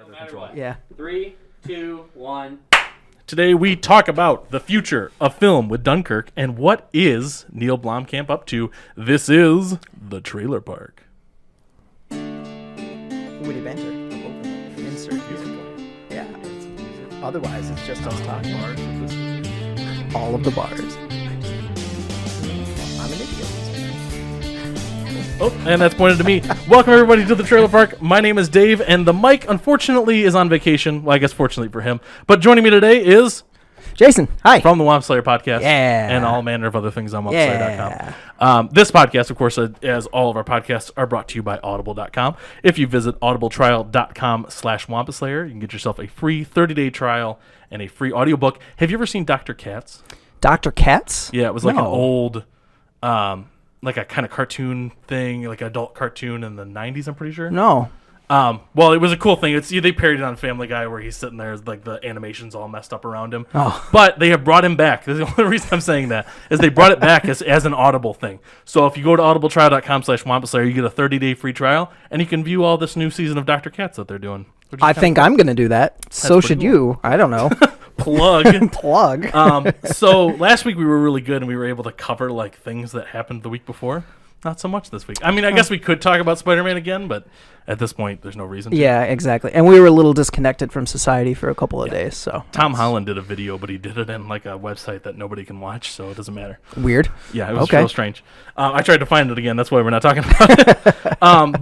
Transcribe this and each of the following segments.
No matter what. Yeah. 3, 2, 1. Today we talk about the future of film with Dunkirk and what is Neill Blomkamp up to. This is the Trailer Park. Witty banter. Insert music. Yeah. Otherwise, it's just us talking. All of the bars. I'm an idiot. Oh, and that's pointed to me. Welcome everybody to the Trailer Park. My name is Dave, and the mic, unfortunately, is on vacation. Well, I guess fortunately for him. But joining me today is Jason. Hi. from the Womp Slayer podcast, Yeah. and all manner of other things on WompSlayer.com. This podcast, of course, as all of our podcasts, are brought to you by Audible.com. If you visit audibletrial.com/WompaSlayer, you can get yourself a free 30-day trial and a free audiobook. Have you ever seen Dr. Katz? Dr. Katz? Yeah, it was like an No. old, like a kind of cartoon thing, like an adult cartoon in the 90s, I'm pretty sure. No. Well, it was a cool thing. They parodied it on Family Guy where he's sitting there, like the animation's all messed up around him. Oh. But they have brought him back. The only reason I'm saying that is they brought it back as an Audible thing. So if you go to audibletrial.com/WompaSlayer, you get a 30-day free trial, and you can view all this new season of Dr. Katz that they're doing. I think I'm going to do that. So pretty should cool. you. I don't know. Plug. Plug. So last week we were really good, and we were able to cover like things that happened the week before. Not so much this week. I mean, I guess we could talk about SpiderMan again, but at this point, there's no reason to. Yeah, exactly. And we were a little disconnected from society for a couple of days, so. Tom Holland did a video, but he did it in like a website that nobody can watch, so it doesn't matter. Weird. Yeah, it was Okay. real strange. I tried to find it again. That's why we're not talking about it.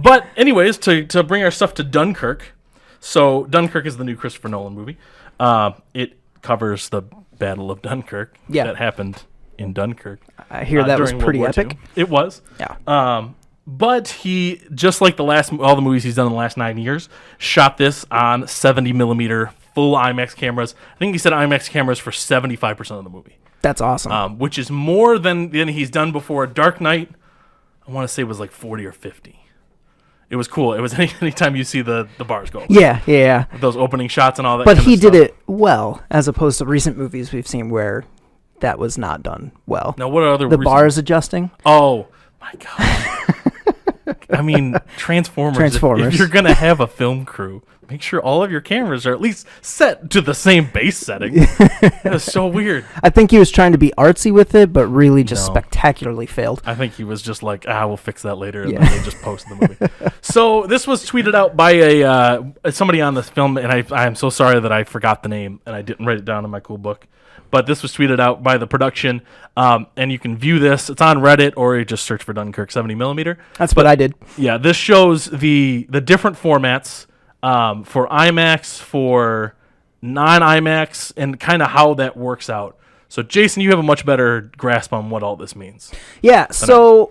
But anyways, to bring our stuff to Dunkirk. So Dunkirk is the new Christopher Nolan movie. It covers the Battle of Dunkirk that happened in Dunkirk. I hear that was during pretty World War epic. II. It was. Yeah. But he, just like all the movies he's done in the last 9 years, shot this on 70 millimeter full IMAX cameras. I think he said IMAX cameras for 75% of the movie. That's awesome. Which is more than he's done before. Dark Knight, I want to say, was like 40 or 50. It was cool. It was anytime you see the bars go. Yeah. With those opening shots and all that. But kind he of did stuff. it well, as opposed to recent movies we've seen where that was not done well. Now, what are other The recent- bars adjusting? Oh, my God. I mean, Transformers. If you're going to have a film crew, make sure all of your cameras are at least set to the same base setting. That was so weird. I think he was trying to be artsy with it, but really just No. spectacularly failed. I think he was just like, we'll fix that later, and then they just posted the movie. So this was tweeted out by somebody on this film, and I'm so sorry that I forgot the name, and I didn't write it down in my cool book. But this was tweeted out by the production, and you can view this. It's on Reddit, or you just search for Dunkirk 70 millimeter. That's what I did. Yeah, this shows the different formats for IMAX, for non-IMAX, and kind of how that works out. So, Jason, you have a much better grasp on what all this means. Yeah, so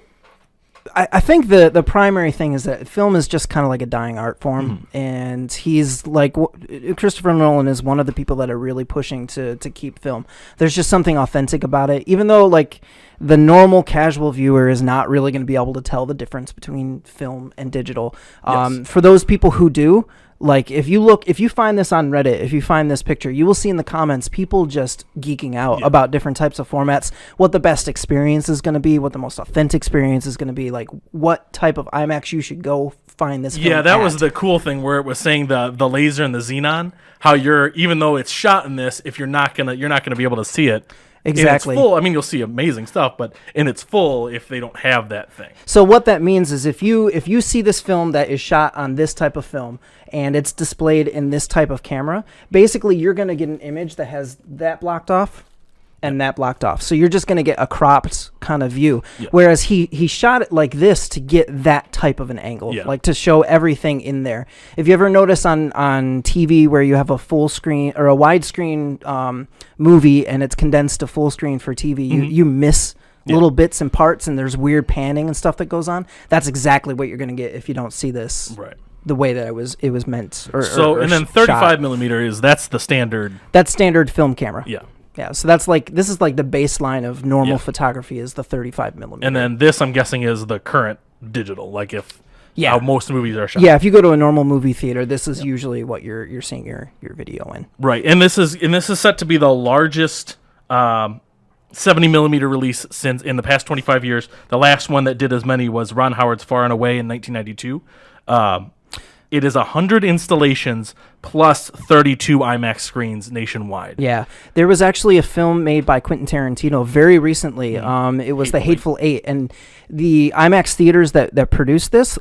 I think the primary thing is that film is just kind of like a dying art form, and he's like, Christopher Nolan is one of the people that are really pushing to keep film. There's just something authentic about it, even though like the normal casual viewer is not really going to be able to tell the difference between film and digital. Yes. For those people who do, like if you find this on Reddit, if you find this picture, you will see in the comments people just geeking out about different types of formats, what the best experience is going to be, what the most authentic experience is going to be, like what type of IMAX you should go find this film Yeah, that at. was the cool thing where it was saying the laser and the xenon, how even though it's shot in this, if you're not gonna be able to see it. Exactly. In its full, I mean, you'll see amazing stuff, but in its full, if they don't have that thing. So what that means is if you see this film that is shot on this type of film and it's displayed in this type of camera, basically you're going to get an image that has that blocked off and that blocked off. So you're just going to get a cropped kind of view. Yeah. Whereas he shot it like this to get that type of an angle, like to show everything in there. If you ever notice on TV where you have a full screen or a widescreen movie and it's condensed to full screen for TV, you miss little bits and parts, and there's weird panning and stuff that goes on. That's exactly what you're going to get if you don't see this the way that it was meant. And then 35 millimeter that's the standard. That's standard film camera. Yeah, so that's like this is like the baseline of normal photography is the 35 millimeter. And then this, I'm guessing, is the current digital, like how most movies are shot. Yeah, if you go to a normal movie theater, this is usually what you're seeing your video in. Right, and this is set to be the largest 70 millimeter release since in the past 25 years. The last one that did as many was Ron Howard's Far and Away in 1992. It is 100 installations plus 32 IMAX screens nationwide. Yeah, there was actually a film made by Quentin Tarantino very recently. It was The Hateful Eight, and the IMAX theaters that produced this,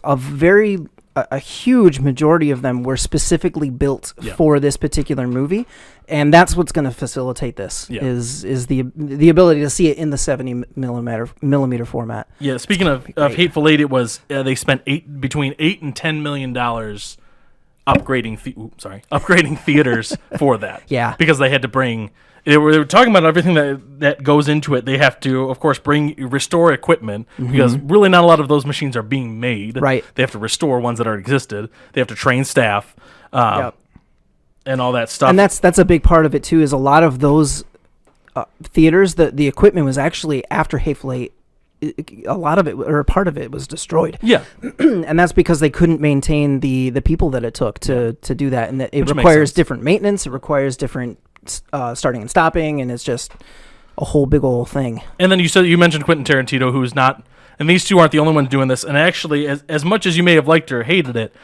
a huge majority of them were specifically built for this particular movie, and that's what's going to facilitate this is the ability to see it in the 70 millimeter format. Yeah, speaking of Hateful Eight, it was they spent between $8 and $10 million upgrading theaters for that. Yeah, because they had to bring. They were talking about everything that goes into it. They have to, of course, restore equipment because really not a lot of those machines are being made. Right. They have to restore ones that already existed. They have to train staff and all that stuff. And that's a big part of it, too, is a lot of those theaters, the equipment was actually after Hateful Eight. A lot of it, or a part of it, was destroyed. Yeah. And that's because they couldn't maintain the people that it took to do that. And it requires different maintenance. It requires different starting and stopping, and it's just a whole big old thing. And then you mentioned Quentin Tarantino, who's not, and these two aren't the only ones doing this. And actually, as much as you may have liked or hated it,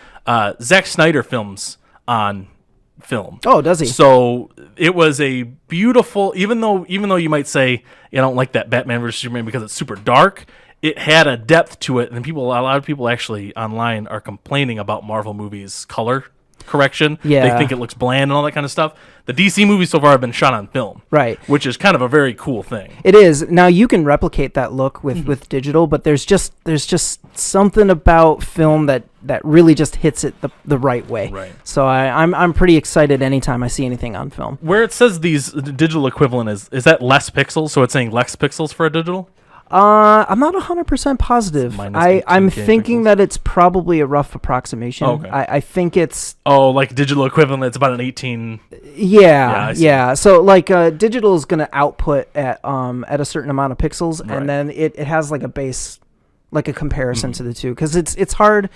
Zack Snyder films on film. Oh, does he? So it was a beautiful, even though you might say I don't like that Batman vs Superman because it's super dark, it had a depth to it, and a lot of people actually online are complaining about Marvel movies' color correction. Yeah. They think it looks bland and all that kind of stuff. The DC movies so far have been shot on film. Right. Which is kind of a very cool thing. It is. Now you can replicate that look with digital, but there's just something about film that really just hits it the right way. Right. So I'm pretty excited anytime I see anything on film. Where it says the digital equivalent is that less pixels? So it's saying less pixels for a digital? I'm not 100% positive. I'm thinking pixels. that it's probably a rough approximation. Okay. I think it's... Oh, like digital equivalent, it's about an 18... Yeah. So like digital is going to output at a certain amount of pixels, and then it has like a base, like a comparison to the two, because it's hard.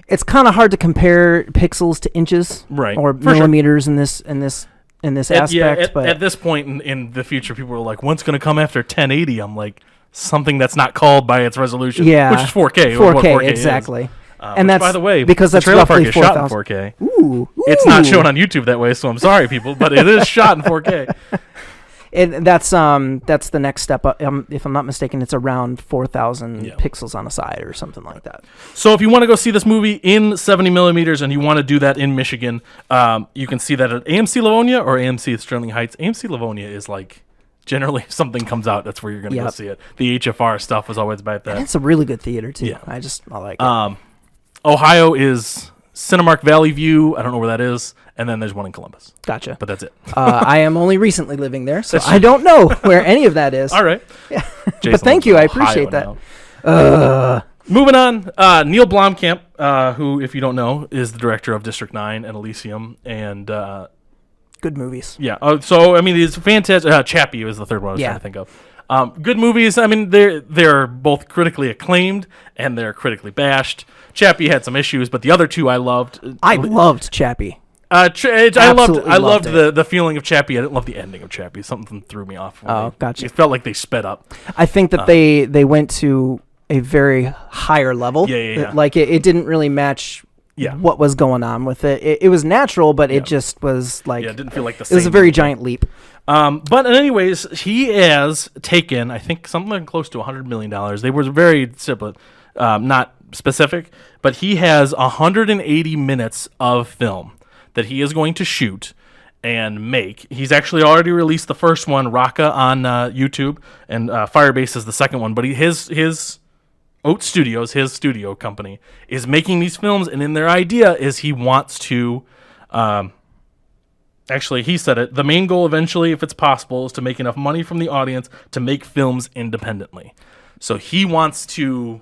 It's kind of hard to compare pixels to inches, or millimeters in this aspect. But at this point in the future, people are like, "What's going to come after 1080?" I'm like, something that's not called by its resolution, which is 4K. 4K exactly. And that's, by the way, because that's Trailer Park roughly is shot in 4K. Ooh. It's not shown on YouTube that way, so I'm sorry, people, but it is shot in 4K. And that's the next step up. If I'm not mistaken, it's around 4,000 pixels on a side or something like that. So if you want to go see this movie in 70 millimeters and you want to do that in Michigan, you can see that at AMC Livonia or AMC at Sterling Heights. AMC Livonia is like, generally if something comes out, that's where you're going to go see it. The HFR stuff was always about that. And it's a really good theater too. Yeah. I like it. Ohio is Cinemark Valley View. I don't know where that is. And then there's one in Columbus. Gotcha. But that's it. I am only recently living there, so I don't know where any of that is. All right. Yeah. But thank you. I appreciate that. Moving on, Neill Blomkamp, who, if you don't know, is the director of District 9 and Elysium. And good movies. Yeah. So, I mean, it's fantastic. Chappie was the third one I was trying to think of. Good movies. I mean, they're both critically acclaimed and they're critically bashed. Chappie had some issues, but the other two I loved. I loved Chappie. I loved the feeling of Chappie. I didn't love the ending of Chappie. Something threw me off. Gotcha. It felt like they sped up. I think that they went to a very higher level. Yeah. Like it didn't really match what was going on with it. It was natural, but it just was like... Yeah, it didn't feel like the same. It was a very giant leap. But anyways, he has taken, I think, something close to $100 million. They were very simple, not specific, but he has 180 minutes of film that he is going to shoot and make. He's actually already released the first one, Raqqa, on YouTube, and Firebase is the second one. But his Oat Studios, his studio company, is making these films, and in their idea is he wants to... Actually, he said it. The main goal eventually, if it's possible, is to make enough money from the audience to make films independently. So he wants to...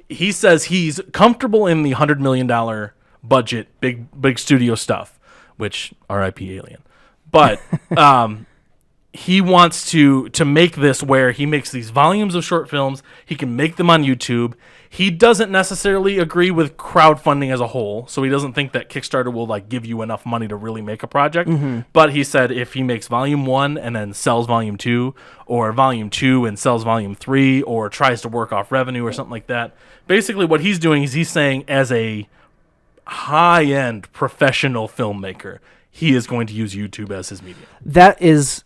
He says he's comfortable in the $100 million budget, big studio stuff, which R.I.P. Alien. But he wants to make this where he makes these volumes of short films. He can make them on YouTube. He doesn't necessarily agree with crowdfunding as a whole, so he doesn't think that Kickstarter will like give you enough money to really make a project. Mm-hmm. But he said if he makes volume 1 and then sells volume 2, or volume 2 and sells volume 3, or tries to work off revenue or something like that, basically what he's doing is he's saying as a high-end professional filmmaker, he is going to use YouTube as his medium. That is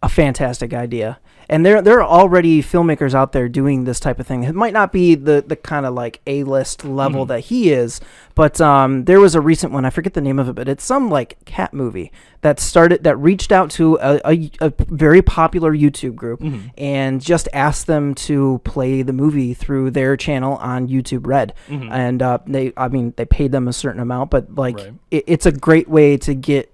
a fantastic idea. And there are already filmmakers out there doing this type of thing. It might not be the kind of like A-list level that he is, but there was a recent one, I forget the name of it, but it's some like cat movie that reached out to a very popular YouTube group and just asked them to play the movie through their channel on YouTube Red. And they paid them a certain amount, but like it's a great way to get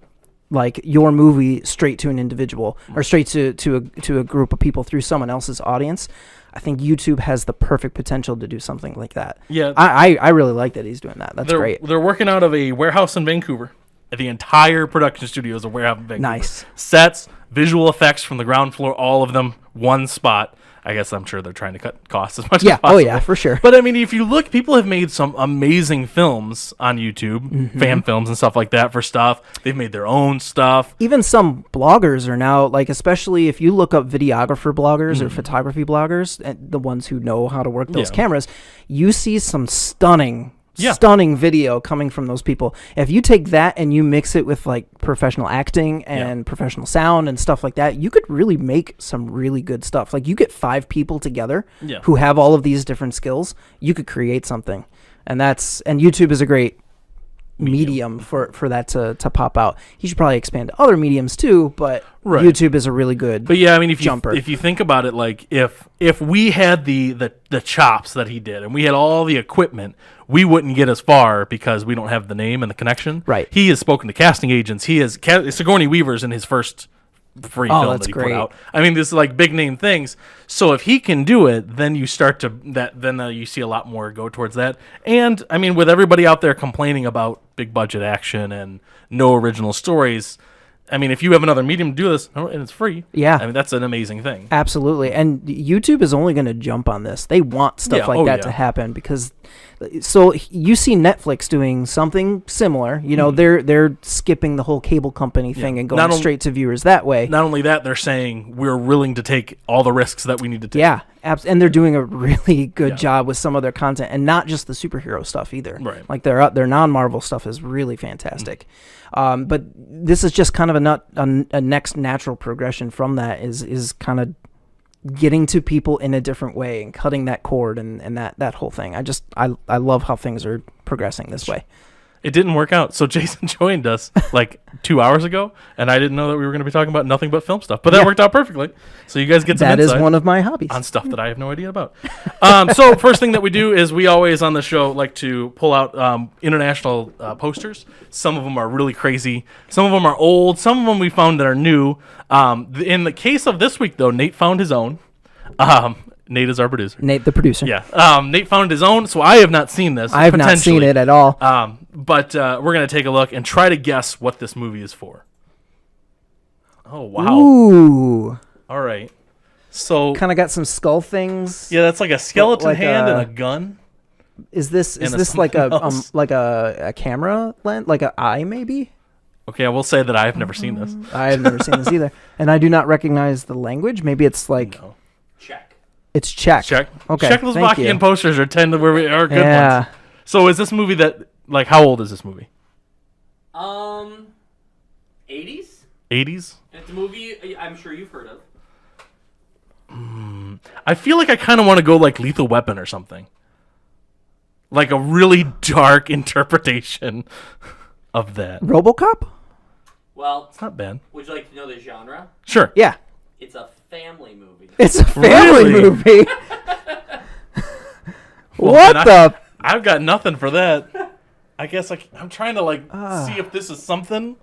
like your movie straight to an individual or straight to a group of people through someone else's audience. I think YouTube has the perfect potential to do something like that. Yeah, I really like that he's doing that. That's great. They're working out of a warehouse in Vancouver. The entire production studio is a warehouse in Vancouver. Nice. Sets, visual effects from the ground floor, all of them, one spot. I guess I'm sure they're trying to cut costs as much as possible. Oh yeah, for sure. But I mean, if you look, people have made some amazing films on YouTube, fan films and stuff like that for stuff. They've made their own stuff. Even some bloggers are now, like, especially if you look up videographer bloggers or photography bloggers, and the ones who know how to work those cameras, you see some stunning video coming from those people. If you take that and you mix it with like professional acting and professional sound and stuff like that, you could really make some really good stuff. Like you get 5 people together who have all of these different skills, you could create something. And YouTube is a great medium for that to pop out. He should probably expand to other mediums too, but YouTube is a really good But yeah, I mean, jumper. If you think about it, like if we had the chops that he did and we had all the equipment, we wouldn't get as far because we don't have the name and the connection. Right. He has spoken to casting agents. He has Sigourney Weaver's in his first free film that he put out. I mean, this is like big name things. So if he can do it, then you start to you see a lot more go towards that. And I mean, with everybody out there complaining about big budget action and no original stories, I mean, if you have another medium to do this and it's free, I mean, that's an amazing thing. Absolutely. And YouTube is only going to jump on this. They want stuff to happen because so you see Netflix doing something similar. You know, they're skipping the whole cable company thing and going straight to viewers that way. Not only that, they're saying we're willing to take all the risks that we need to take. Yeah, and they're doing a really good job with some of their content, and not just the superhero stuff either. Right. Like their non-Marvel stuff is really fantastic. But this is just kind of a next natural progression from that is kind of getting to people in a different way and cutting that cord and that whole thing. I love how things are progressing this way. It didn't work out. So Jason joined us like 2 hours ago, and I didn't know that we were going to be talking about nothing but film stuff. But that worked out perfectly. So you guys get some insight. That is one of my hobbies. On stuff that I have no idea about. So first thing that we do is we always on the show like to pull out international posters. Some of them are really crazy. Some of them are old. Some of them we found that are new. In the case of this week, though, Nate found his own. Nate is our producer. Nate, the producer. Yeah. Nate found his own, so I have not seen this. I have not seen it at all. But we're going to take a look and try to guess what this movie is for. Oh, wow. Ooh. All right. So kind of got some skull things. Yeah, that's like a skeleton like hand and a gun. Is this like a camera lens, like an eye maybe? Okay, I will say that I have never seen this. I have never seen this either. And I do not recognize the language. Maybe it's like Czech. It's Czech. Czech. Okay. Czechoslovakian posters are good ones. So is this movie how old is this movie? 80s? 80s? It's a movie I'm sure you've heard of. I feel like I kind of want to go like Lethal Weapon or something. Like a really dark interpretation of that. Robocop? Well, it's not bad. Would you like to know the genre? Sure. Yeah. It's a family movie. It's a family movie. I've got nothing for that. I guess I'm trying to see if this is something.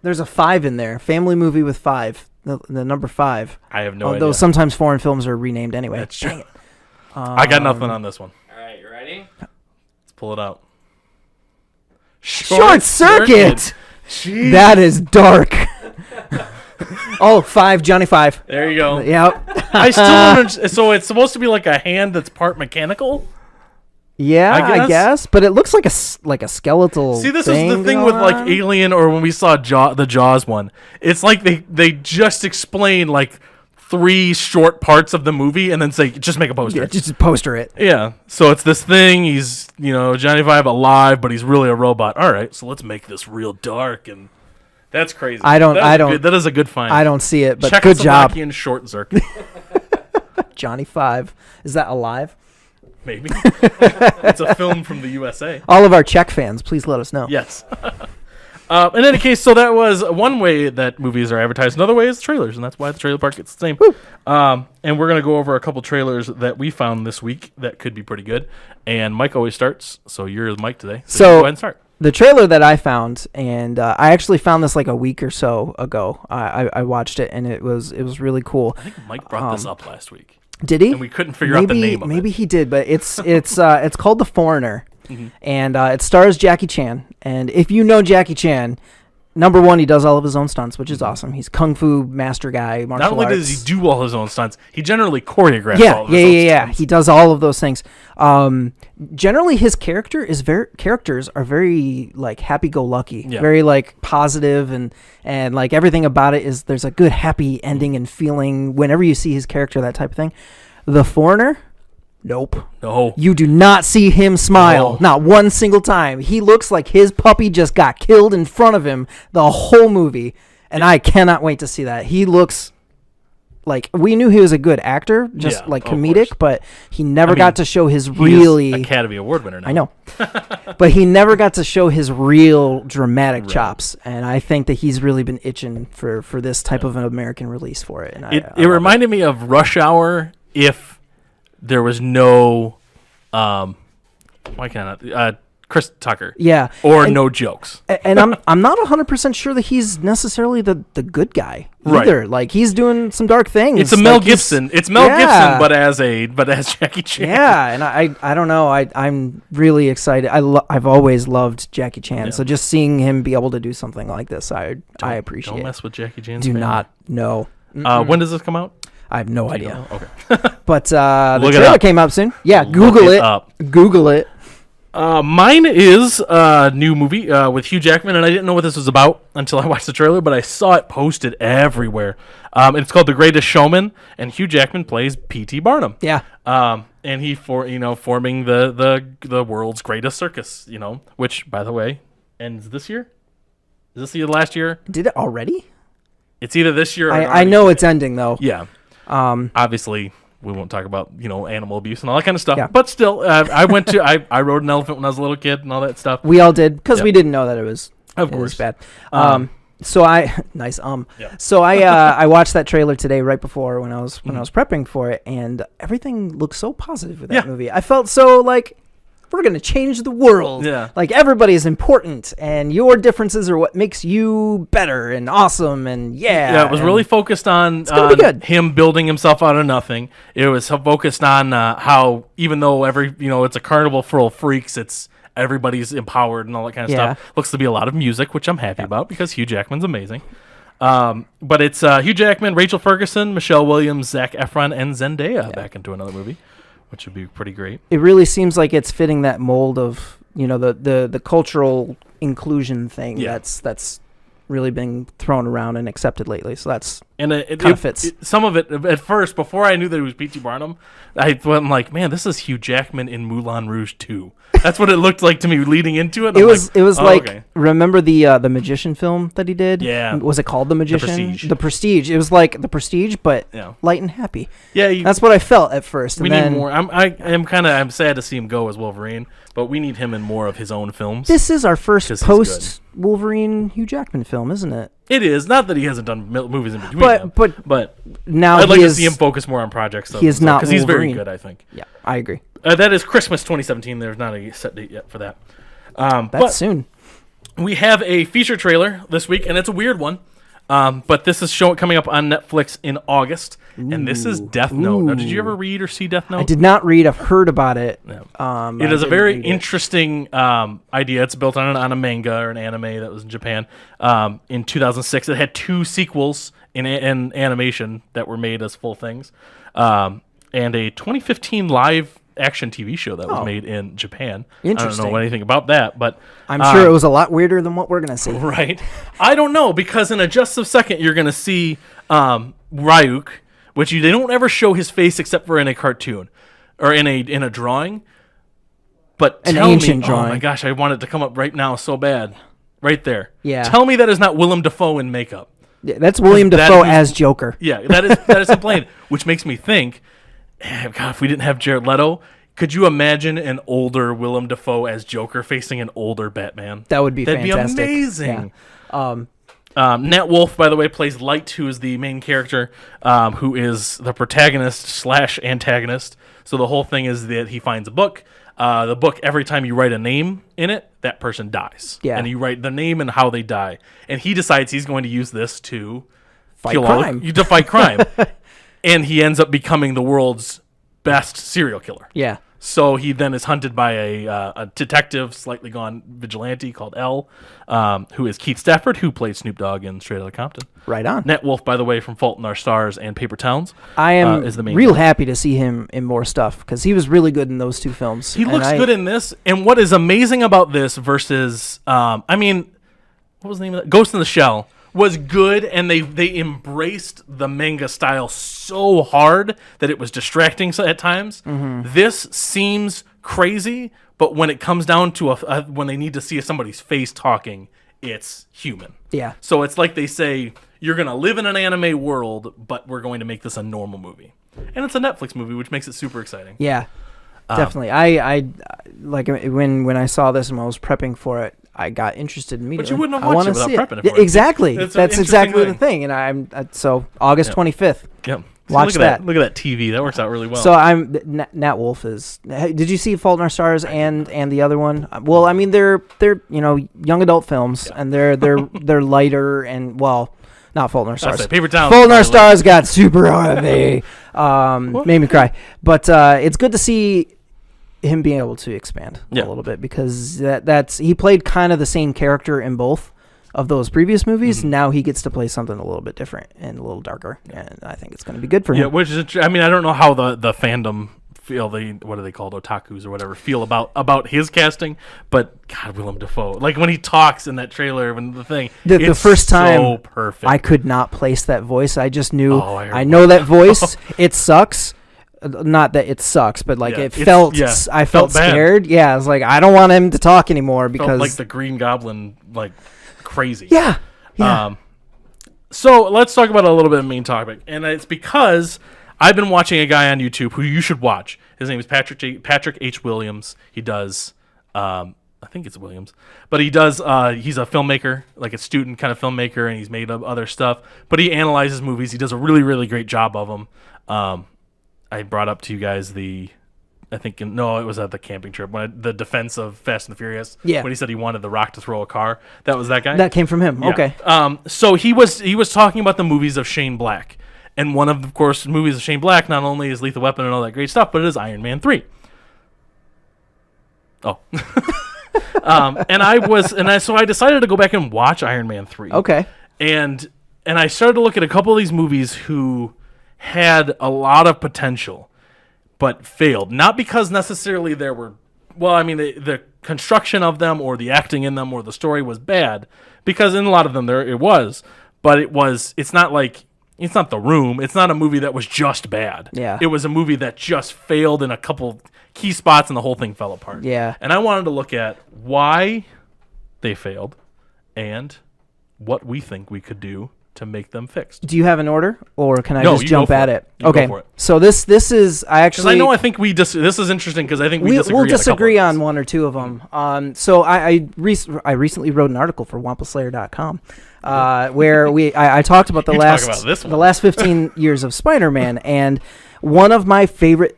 There's a 5 in there. Family movie with 5. The number 5. I have no idea. Although sometimes foreign films are renamed anyway. That's true. I got nothing on this one. All right, you ready? Let's pull it out. Short Circuit. Jeez. That is dark. 5, Johnny 5. There you go. Yep. I still don't understand. So it's supposed to be like a hand that's part mechanical? Yeah, I guess. But it looks like a skeletal. See, this is the thing with like Alien, or when we saw the Jaws one. It's like they just explain like 3 short parts of the movie and then say, just make a poster. Yeah, just poster it. Yeah. So it's this thing. He's, Johnny Five alive, but he's really a robot. All right. So let's make this real dark. And that's crazy. That is a good find. I don't see it, but Check good job. in short Zerk. Johnny Five. Is that alive? Maybe. It's a film from the USA. All of our Czech fans, please let us know. Yes. In any case, so that was one way that movies are advertised. Another way is trailers, and that's why the trailer park gets the same. And we're going to go over a couple trailers that we found this week that could be pretty good. And Mike always starts, so you're the Mike today. So go ahead and start. The trailer that I found, and I actually found this like a week or so ago. I watched it, and it was really cool. I think Mike brought this up last week. Did he? And we couldn't figure out the name of it. Maybe he did, but it's called The Foreigner. Mm-hmm. And it stars Jackie Chan. And if you know Jackie Chan, number one, he does all of his own stunts, which is awesome. He's a kung fu master guy, martial arts. Not only does he do all his own stunts, he generally choreographs all of his own stunts. He does all of those things. Generally, his characters are very like happy-go-lucky, very like positive, and like everything about it is there's a good happy ending and feeling whenever you see his character, that type of thing. The Foreigner. Nope. No. You do not see him smile. No. Not one single time. He looks like his puppy just got killed in front of him the whole movie. And I cannot wait to see that. He looks like, we knew he was a good actor, just like comedic, but he never got to show his really... Academy Award winner now. I know. But he never got to show his real dramatic chops. And I think that he's really been itching for this type of an American release for it. And it reminded me of Rush Hour if there was no, Chris Tucker. Yeah. Or no jokes. And I'm not 100% sure that he's necessarily the good guy either. Right. Like, he's doing some dark things. It's a Mel Gibson. It's Mel Gibson, but as Jackie Chan. Yeah, and I don't know. I'm really excited. I've always loved Jackie Chan, so just seeing him be able to do something like this, I appreciate. Don't mess with Jackie Chan's Do family. not. No. When does this come out? I have no idea. Okay. But the trailer came out soon. Yeah, Google it. Google it. Mine is a new movie with Hugh Jackman, and I didn't know what this was about until I watched the trailer, but I saw it posted everywhere. It's called The Greatest Showman, and Hugh Jackman plays P.T. Barnum. Yeah. And he forming the world's greatest circus, which, by the way, ends this year. Is this the last year? Did it already? It's either this year or I know it's ending, though. Yeah. Obviously, we won't talk about animal abuse and all that kind of stuff. But still, I rode an elephant when I was a little kid and all that stuff. We all did because we didn't know that it was bad. So I So I watched that trailer today right before when I was prepping for it, and everything looked so positive with that movie. I felt so like, we're going to change the world. Yeah. Like, everybody is important, and your differences are what makes you better and awesome, and Yeah, it was really focused on him building himself out of nothing. It was focused on how, even though it's a carnival full of freaks, everybody's empowered and all that kind of stuff. Looks to be a lot of music, which I'm happy about because Hugh Jackman's amazing. But it's Hugh Jackman, Rachel Ferguson, Michelle Williams, Zac Efron, and Zendaya back into another movie, which would be pretty great. It really seems like it's fitting that mold of the cultural inclusion thing that's really been thrown around and accepted lately. So that's kind of fits. Some of it at first, before I knew that it was P.T. Barnum, I'm like, man, this is Hugh Jackman in Moulin Rouge 2. That's what it looked like to me leading into it. Remember the Magician film that he did? Yeah. Was it called The Magician? The Prestige. It was like The Prestige, but light and happy. Yeah. That's what I felt at first. We need more. I'm sad to see him go as Wolverine, but we need him in more of his own films. This is our first post-Wolverine Hugh Jackman film, isn't it? It is. Not that he hasn't done movies in between but now I'd like to see him focus more on projects. He is not because he's very good, I think. Yeah, I agree. That is Christmas 2017. There's not a set date yet for that. That's soon. We have a feature trailer this week, and it's a weird one. But this is coming up on Netflix in August, and this is Death Note. Now, did you ever read or see Death Note? I did not read. I've heard about it. Yeah. It is a very interesting idea. It's built on a manga or an anime that was in Japan in 2006. It had 2 sequels in animation that were made as full things, and a 2015 live action TV show that was made in Japan. Interesting. I don't know anything about that, but I'm sure it was a lot weirder than what we're going to see. Right. I don't know, because in a just a second you're going to see Ryuk, which they don't ever show his face except for in a cartoon or in a drawing. But An tell ancient me, drawing. oh my gosh, I want it to come up right now so bad. Right there. Yeah. Tell me that is not Willem Dafoe in makeup. Yeah, that's William That Dafoe is- as Joker. Yeah, that is plain. Which makes me think, God, if we didn't have Jared Leto, could you imagine an older Willem Dafoe as Joker facing an older Batman? That would be That'd fantastic. be amazing. Yeah. Nat Wolff, by the way, plays Light, who is the main character, who is the protagonist / antagonist. So the whole thing is that he finds a book. The book, every time you write a name in it, that person dies. Yeah. And you write the name and how they die. And he decides he's going to use this to Fight kill crime. to fight crime. And he ends up becoming the world's best serial killer. Yeah. So he then is hunted by a detective, slightly gone vigilante called L, who is Keith Stafford, who played Snoop Dogg in Straight Outta Compton. Right on. Nat Wolff, by the way, from Fault in Our Stars and Paper Towns. I am is the main real character. happy to see him in more stuff because he was really good in those two films. He And looks good in this. And what is amazing about this versus, what was the name of that? Ghost in the Shell was good, and they embraced the manga style so hard that it was distracting at times. Mm-hmm. This seems crazy, but when it comes down to when they need to see somebody's face talking, it's human. Yeah. So it's like they say, you're going to live in an anime world, but we're going to make this a normal movie. And it's a Netflix movie, which makes it super exciting. Yeah. Definitely. I like when I saw this and when I was prepping for it, I got interested immediately. But you wouldn't have I watched wanna it without see prepping it Yeah, for it. exactly. That's That's an exactly interesting the thing. And I'm so August 25th. Yep. Watch look at that. Look at that TV. That works out really well. So I'm Nat Wolff is. Did you see Fault in Our Stars and the other one? Well, I mean they're young adult films and they're lighter and not Fault in Our Stars. Paper Towns. Fault in Our probably. Stars got super heavy. Made me cry. But it's good to see him being able to expand a little bit because that's he played kind of the same character in both of those previous movies. Mm-hmm. Now he gets to play something a little bit different and a little darker, and I think it's going to be good for him. Yeah, which is, I mean, I don't know how the fandom feel, what are they called, otakus or whatever, feel about his casting, but God, Willem Dafoe, like when he talks in that trailer, when the thing, The it's first time so perfect. I could not place that voice. I just knew I I know that voice. It sucks. Not that it sucks, but like Yeah, it felt. I felt bad. scared. Yeah, I was like, I don't want him to talk anymore because Felt like the Green Goblin, like crazy. yeah. So let's talk about a little bit of main topic, and it's because I've been watching a guy on YouTube who you should watch. His name is Patrick H. Williams. He does, I think it's Williams, but he does. He's a filmmaker, like a student kind of filmmaker, and he's made other stuff. But he analyzes movies. He does a really, really great job of them. I brought up to you guys it was at the camping trip the defense of Fast and the Furious. Yeah. When he said he wanted The Rock to throw a car, that was that guy. That came from him. Yeah. Okay. So he was talking about the movies of Shane Black, and one of course movies of Shane Black not only is Lethal Weapon and all that great stuff, but it is Iron Man 3. Oh. So I decided to go back and watch Iron Man 3. Okay. And I started to look at a couple of these movies who had a lot of potential, but failed. Not because necessarily the construction of them or the acting in them or the story was bad, because in a lot of them it was. But it's not The Room. It's not a movie that was just bad. Yeah. It was a movie that just failed in a couple key spots and the whole thing fell apart. Yeah. And I wanted to look at why they failed and what we think we could do to make them fixed. Do you have an order, or can I No, just you jump go for at it. it? You go Okay. for it. So this is Because I think this is interesting because I think we disagree. we'll on a couple disagree of on these. one or two of them. So I recently wrote an article for WampaSlayer.com where I talked about the You talk about this one. the last 15 years of Spider-Man, and one of my favorite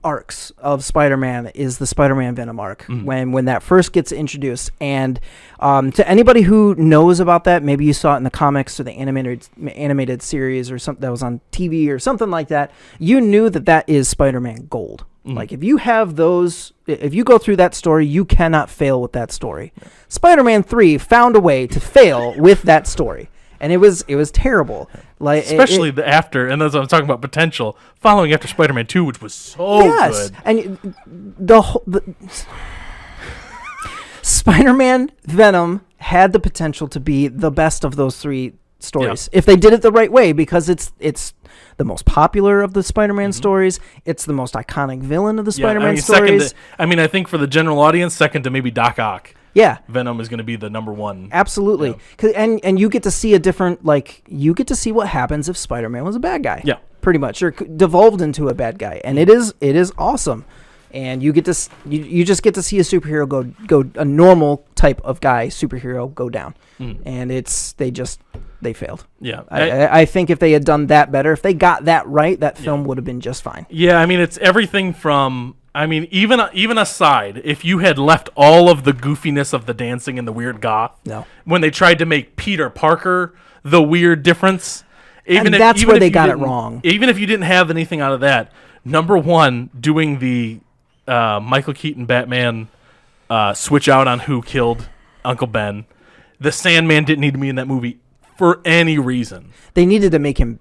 arcs of Spider-Man is the Spider-Man Venom arc when that first gets introduced. And to anybody who knows about that, maybe you saw it in the comics or the animated series or something that was on TV or something like that, you knew that is Spider-Man gold. Like if you have those, if you go through that story, you cannot fail with that story. Spider-Man 3 found a way to fail with that story. And it was terrible, like Especially the after, and as I'm talking about potential, following after Spider-Man 2, which was so good. And the Spider-Man Venom had the potential to be the best of those three stories. If they did it the right way, because it's the most popular of the Spider-Man stories. It's the most iconic villain of the Spider-Man stories. I think for the general audience, second to maybe Doc Ock. Yeah, Venom is going to be the number one. Absolutely. And you get to see you get to see what happens if Spider-Man was a bad guy. Yeah. Pretty much, or devolved into a bad guy. And it is awesome. And you get to you just get to see a superhero go a normal type of guy superhero go down. And they failed. Yeah. I think if they had done that better, if they got that right, that film would have been just fine. Yeah, I mean, it's everything from, I mean, even aside, if you had left all of the goofiness of the dancing and the weird goth, when they tried to make Peter Parker the weird difference, that's where they got it wrong. Even if you didn't have anything out of that, number one, doing the Michael Keaton Batman switch out on who killed Uncle Ben, the Sandman didn't need to be in that movie for any reason. They needed to make him.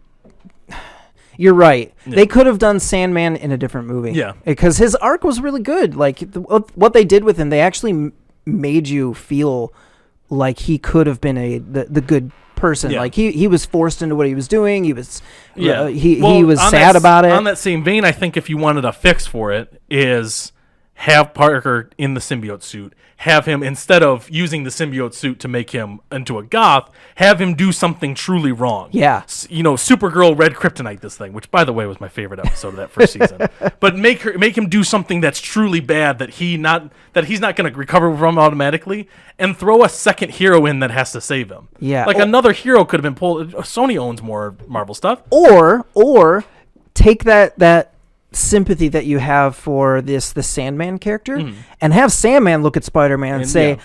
You're right. Yeah. They could have done Sandman in a different movie. Yeah. Because his arc was really good. Like, what they did with him, they actually made you feel like he could have been the good person. Yeah. Like, he was forced into what he was doing. He was he was sad about it. On that same vein, I think if you wanted a fix for it, is have Parker in the symbiote suit. Have him, instead of using the symbiote suit to make him into a goth, have him do something truly wrong. Yeah. Supergirl Red Kryptonite this thing, which, by the way, was my favorite episode of that first season. But make him do something that's truly bad that he's not going to recover from automatically, and throw a second hero in that has to save him. Yeah. Like, another hero could have been pulled. Sony owns more Marvel stuff. Or take that sympathy that you have for the Sandman character and have Sandman look at Spider-Man and say,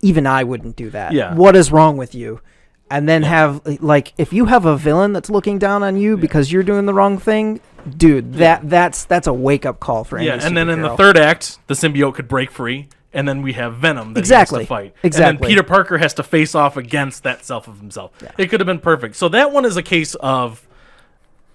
even I wouldn't do that. Yeah. What is wrong with you? And then have, like, if you have a villain that's looking down on you because you're doing the wrong thing, dude, that's a wake-up call for any superhero. And then in the third act, the symbiote could break free, and then we have Venom that he has to fight. Exactly. And then Peter Parker has to face off against that self of himself. Yeah. It could have been perfect. So that one is a case of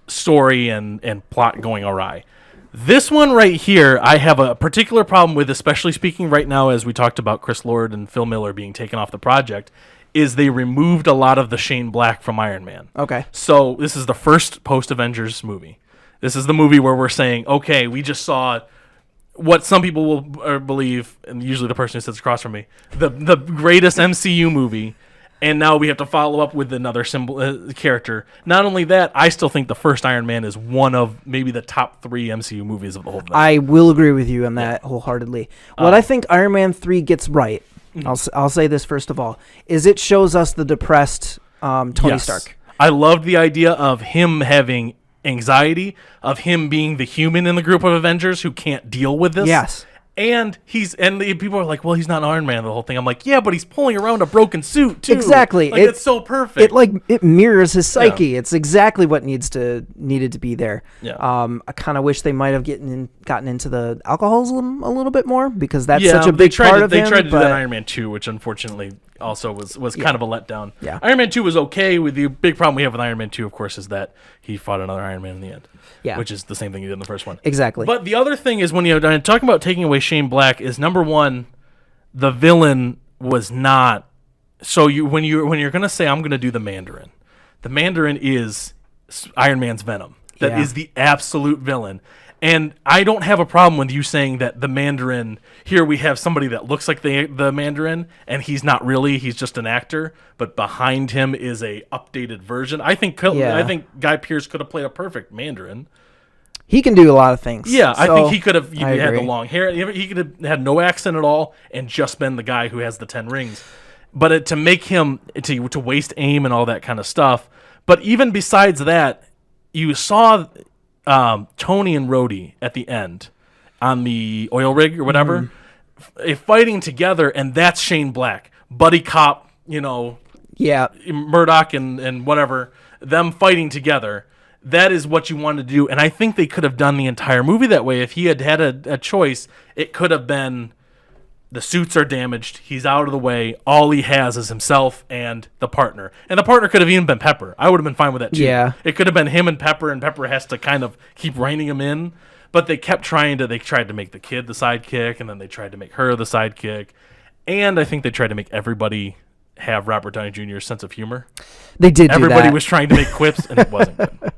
story and plot going awry. This one right here, I have a particular problem with, especially speaking right now as we talked about Chris Lord and Phil Miller being taken off the project, is they removed a lot of the Shane Black from Iron Man. Okay. So this is the first post-Avengers movie. This is the movie where we're saying, okay, we just saw what some people will believe, and usually the person who sits across from me, the greatest MCU movie. And now we have to follow up with another character. Not only that, I still think the first Iron Man is one of maybe the top 3 MCU movies of the whole thing. I will agree with you on that wholeheartedly. What I think Iron Man 3 gets right, I'll say this first of all, is it shows us the depressed Tony Stark. I loved the idea of him having anxiety, of him being the human in the group of Avengers who can't deal with this. Yes. And people are like, well, he's not Iron Man the whole thing. I'm like, yeah, but he's pulling around a broken suit too. Exactly. Like, it's so perfect. It mirrors his psyche. Yeah. It's exactly what needed to be there. Yeah. I kind of wish they might have gotten into the alcoholism a little bit more, because that's such a big part of him. They tried to do that in Iron Man 2, which unfortunately also was kind of a letdown. Yeah. Iron Man 2 was okay. With the big problem we have with Iron Man 2, of course, is that he fought another Iron Man in the end. Yeah. Which is the same thing he did in the first one. Exactly. But the other thing is, when you're talking about taking away Shane Black, is number one, the villain was not. So when you're gonna say I'm gonna do the Mandarin is Iron Man's Venom. That is the absolute villain. And I don't have a problem with you saying that the Mandarin, here we have somebody that looks like the Mandarin, and he's not really, he's just an actor, but behind him is a updated version. I think Guy Pearce could have played a perfect Mandarin. He can do a lot of things. Yeah, so I think he could have had the long hair. He could have had no accent at all and just been the guy who has the 10 rings. But to make him, to waste aim and all that kind of stuff. But even besides that, you saw Tony and Rhodey at the end on the oil rig or whatever, fighting together, and that's Shane Black. Buddy cop, Murdoch and whatever, them fighting together. That is what you wanted to do, and I think they could have done the entire movie that way. If he had had a choice, it could have been, the suits are damaged, he's out of the way, all he has is himself and the partner. And the partner could have even been Pepper. I would have been fine with that too. Yeah. It could have been him and Pepper has to kind of keep reining him in. But they kept tried to make the kid the sidekick, and then they tried to make her the sidekick. And I think they tried to make everybody have Robert Downey Jr.'s sense of humor. They did. Everybody was trying to make quips, and it wasn't good.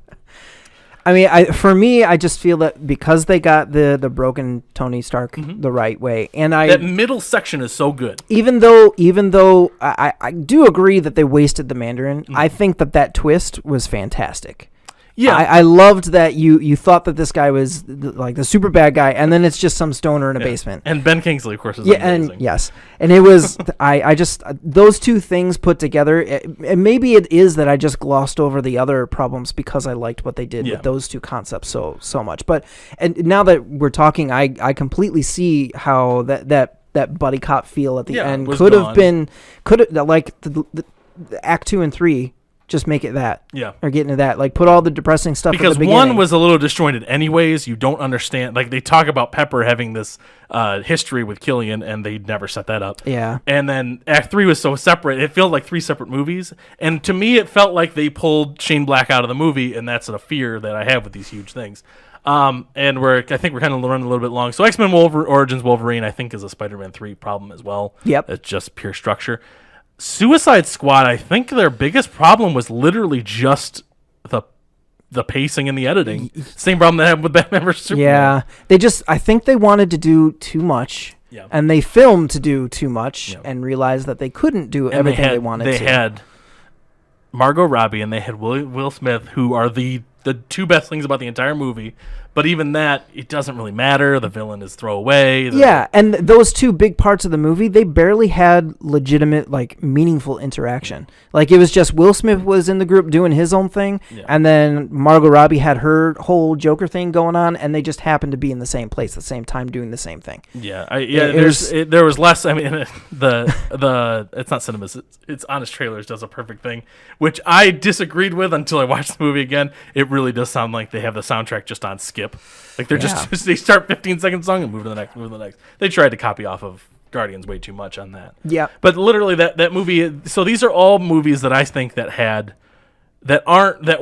I mean, for me, I just feel that because they got the broken Tony Stark the right way, and that middle section is so good. Even though I do agree that they wasted the Mandarin, I think that twist was fantastic. Yeah, I loved that you thought that this guy was like the super bad guy, and then it's just some stoner in a basement. And Ben Kingsley, of course, is amazing. And yes, and it was I just those two things put together. And maybe it is that I just glossed over the other problems because I liked what they did with those two concepts so much. But and now that we're talking, I completely see how that buddy cop feel at the end could have like the Act 2 and 3. Just make it that. Yeah. Or get into that. Like, put all the depressing stuff because at the beginning. One was a little disjointed anyways. You don't understand. Like, they talk about Pepper having this history with Killian, and they never set that up. Yeah. And then Act 3 was so separate. It felt like 3 separate movies. And to me, it felt like they pulled Shane Black out of the movie, and that's a fear that I have with these huge things. And I think we're kind of running a little bit long. So X-Men Origins Wolverine, I think, is a Spider-Man 3 problem as well. Yep. It's just pure structure. Suicide Squad, I think their biggest problem was literally just the pacing and the editing. Same problem they had with Batman vs Superman. Yeah, I think they wanted to do too much, and they filmed to do too much, and realized that they couldn't do everything they wanted to. They had Margot Robbie and they had Will Smith, who are the two best things about the entire movie. But even that, it doesn't really matter. The villain is throwaway. And those two big parts of the movie, they barely had legitimate, like, meaningful interaction. Like, it was just Will Smith was in the group doing his own thing, and then Margot Robbie had her whole Joker thing going on, and they just happened to be in the same place at the same time doing the same thing. Yeah, there was less. I mean, the it's not cinemas. It's Honest Trailers does a perfect thing, which I disagreed with until I watched the movie again. It really does sound like they have the soundtrack just on skip. Like they're just they start 15-second song and move to the next. They tried to copy off of Guardians way too much on that. Yeah. But literally that movie, so these are all movies that I think that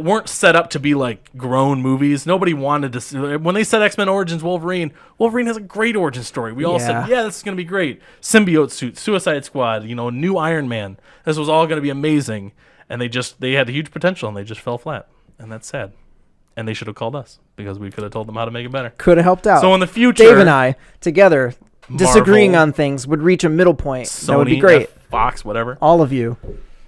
weren't set up to be like grown movies. Nobody wanted to see, when they said X-Men Origins Wolverine has a great origin story. We all said, this is going to be great. Symbiote suit, Suicide Squad, new Iron Man. This was all going to be amazing. And they had huge potential and they just fell flat. And that's sad. And they should have called us because we could have told them how to make it better. Could have helped out. So in the future, Dave and I together disagreeing on things would reach a middle point. Sony, that would be great. Fox, whatever. All of you.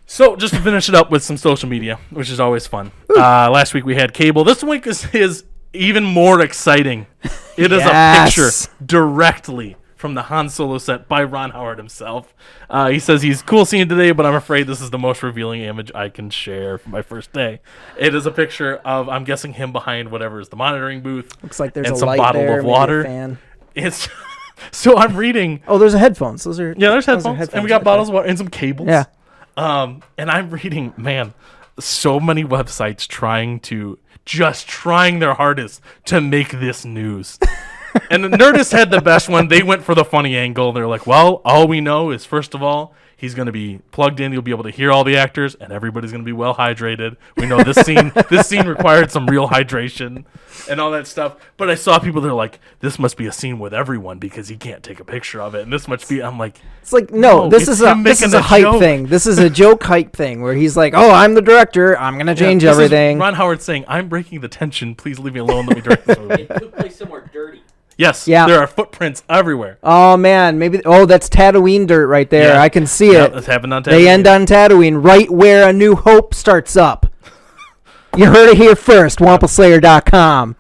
So just to finish it up with some social media, which is always fun. Last week we had cable. This week is even more exciting. It is a picture directly from the Han Solo set by Ron Howard himself. He says he's cool seeing today, but I'm afraid this is the most revealing image I can share for my first day. It is a picture of, I'm guessing, him behind whatever is the monitoring booth. Looks like there's and a some light bottle there, of water. Fan. It's so I'm reading. Oh, there's headphones. Those are there's headphones, and we got bottles of water and some cables. Yeah. And I'm reading, man, so many websites trying their hardest to make this news. And the Nerdist had the best one. They went for the funny angle. They're like, well, all we know is, first of all, he's going to be plugged in. You'll be able to hear all the actors, and everybody's going to be well hydrated. We know this scene required some real hydration and all that stuff. But I saw people that are like, this must be a scene with everyone because he can't take a picture of it. And this must be. I'm like, it's like no, this is a hype joke thing. This is a joke hype thing where he's like, oh, I'm the director. I'm going to change everything. Ron Howard saying, I'm breaking the tension. Please leave me alone. Let me direct this movie. It took place somewhere dirty. Yes, there are footprints everywhere. Oh, man. That's Tatooine dirt right there. I can see it. That's happened on Tatooine. They end on Tatooine, right where A New Hope starts up. You heard it here first, WampaSlayer.com.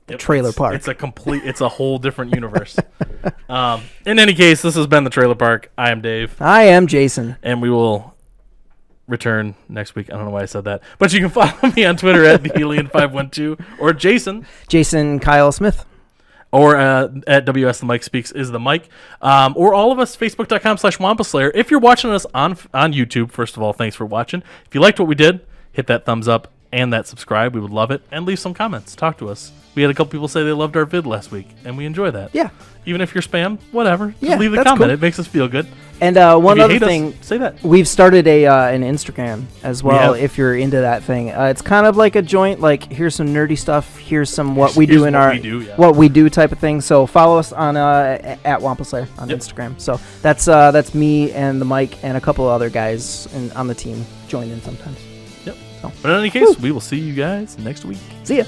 Trailer Park. It's a whole different universe. In any case, this has been the Trailer Park. I am Dave. I am Jason. And we will return next week. I don't know why I said that. But you can follow me on Twitter at TheAlien512 or Jason Kyle Smith. Or at WS The Mike Speaks is the Mike. Or all of us, Facebook.com/WampaSlayer. If you're watching us on YouTube, first of all, thanks for watching. If you liked what we did, hit that thumbs up and that subscribe. We would love it. And leave some comments. Talk to us. We had a couple people say they loved our vid last week, and we enjoy that. Yeah. Even if you're spam, whatever. Just leave the comment. Cool. It makes us feel good. And If one you other hate us, thing, say that. we've started an Instagram as well. have. If you're into that thing, it's kind of like a joint. Like here's some nerdy stuff. Here's some what we Here's do in what our we do, yeah. what we do type of thing. So follow us on at Wampaslayer on Yep. Instagram. So that's me and the Mike and a couple of other guys on the team join in sometimes. Yep. So. But in any case, we will see you guys next week. See ya.